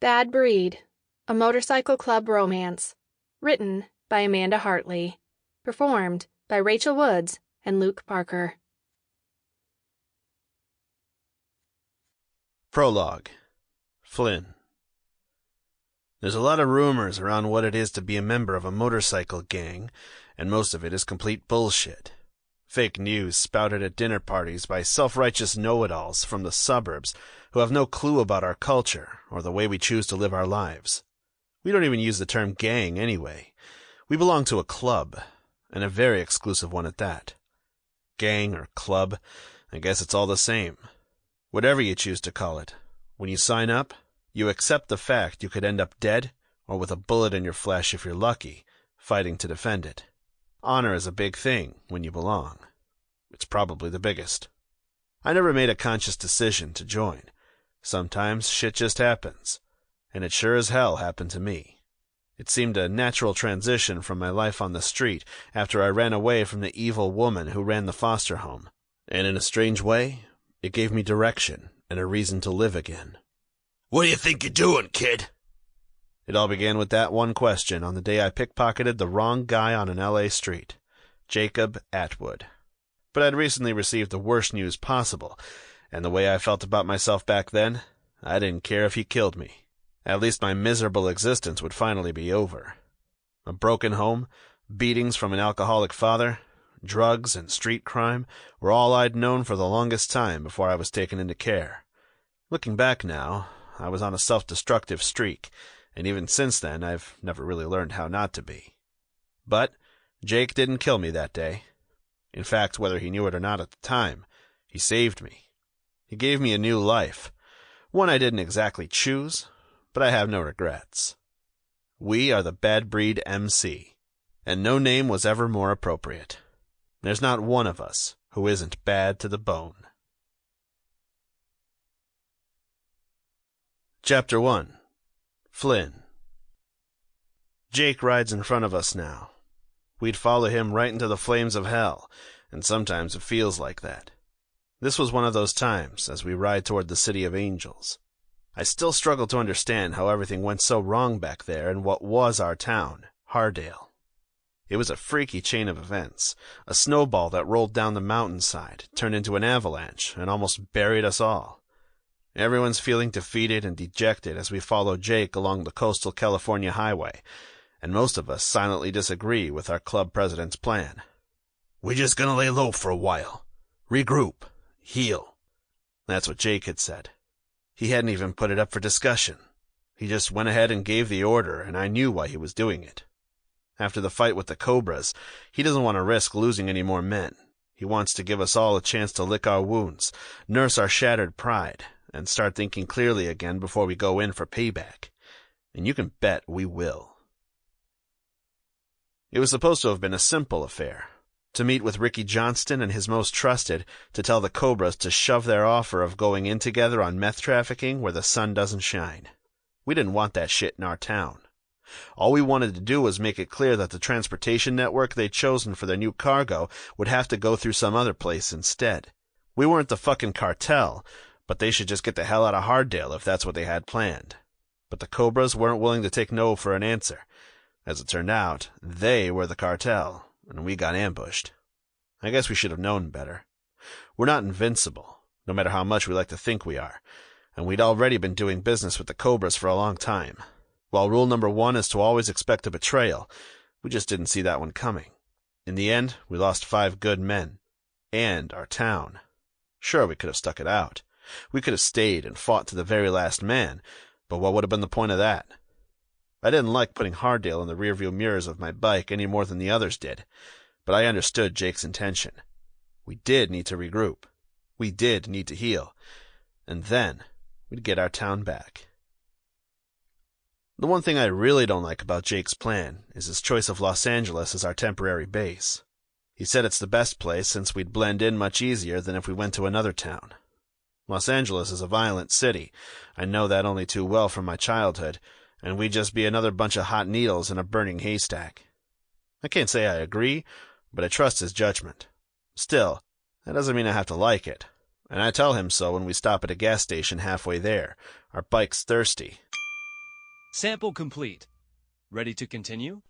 Bad Breed, a motorcycle club romance. Written by Amanda Heartley. Performed by Rachel Woods and Luke Parker. Prologue. Flynn. There's a lot of rumors around what it is to be a member of a motorcycle gang, and most of it is complete bullshit. Fake news spouted at dinner parties by self-righteous know-it-alls from the suburbs who have no clue about our culture or the way we choose to live our lives. We don't even use the term gang anyway. We belong to a club, and a very exclusive one at that. Gang or club, I guess it's all the same. Whatever you choose to call it, when you sign up, you accept the fact you could end up dead, or with a bullet in your flesh if you're lucky, fighting to defend it. Honor is a big thing when you belong. It's probably the biggest. I never made a conscious decision to join. Sometimes shit just happens, and it sure as hell happened to me. It seemed a natural transition from my life on the street after I ran away from the evil woman who ran the foster home, and in a strange way, it gave me direction and a reason to live again. What do you think you're doing, kid? It all began with that one question on the day I pickpocketed the wrong guy on an L.A. street, Jacob Atwood. But I'd recently received the worst news possible, and the way I felt about myself back then, I didn't care if he killed me. At least my miserable existence would finally be over. A broken home, beatings from an alcoholic father, drugs and street crime were all I'd known for the longest time before I was taken into care. Looking back now, I was on a self-destructive streak, and even since then I've never really learned how not to be. But Jake didn't kill me that day. In fact, whether he knew it or not at the time, he saved me. He gave me a new life, one I didn't exactly choose, but I have no regrets. We are the Bad Breed MC, and no name was ever more appropriate. There's not one of us who isn't bad to the bone. Chapter 1. Flynn. Jake rides in front of us now. We'd follow him right into the flames of hell, and sometimes it feels like that. This was one of those times as we ride toward the City of Angels. I still struggle to understand how everything went so wrong back there in what was our town, Hardale. It was a freaky chain of events, a snowball that rolled down the mountainside, turned into an avalanche, and almost buried us all. Everyone's feeling defeated and dejected as we follow Jake along the coastal California highway, and most of us silently disagree with our club president's plan. We're just gonna lay low for a while. Regroup. Heal. That's what Jake had said. He hadn't even put it up for discussion. He just went ahead and gave the order, and I knew why he was doing it. After the fight with the Cobras, he doesn't want to risk losing any more men. He wants to give us all a chance to lick our wounds, nurse our shattered pride, and start thinking clearly again before we go in for payback. And you can bet we will. It was supposed to have been a simple affair. To meet with Ricky Johnston and his most trusted, to tell the Cobras to shove their offer of going in together on meth trafficking where the sun doesn't shine. We didn't want that shit in our town. All we wanted to do was make it clear that the transportation network they'd chosen for their new cargo would have to go through some other place instead. We weren't the fucking cartel, but they should just get the hell out of Hardale if that's what they had planned. But the Cobras weren't willing to take no for an answer. As it turned out, they were the cartel, and we got ambushed. I guess we should have known better. We're not invincible, no matter how much we like to think we are, and we'd already been doing business with the Cobras for a long time. While rule number 1 is to always expect a betrayal, we just didn't see that one coming. In the end, we lost 5 good men. And our town. Sure, we could have stuck it out. We could have stayed and fought to the very last man, but what would have been the point of that? I didn't like putting Hardale in the rearview mirrors of my bike any more than the others did, but I understood Jake's intention. We did need to regroup. We did need to heal. And then we'd get our town back. The one thing I really don't like about Jake's plan is his choice of Los Angeles as our temporary base. He said it's the best place since we'd blend in much easier than if we went to another town. Los Angeles is a violent city. I know that only too well from my childhood, and we'd just be another bunch of hot needles in a burning haystack. I can't say I agree, but I trust his judgment. Still, that doesn't mean I have to like it, and I tell him so when we stop at a gas station halfway there, our bikes thirsty. Sample complete. Ready to continue?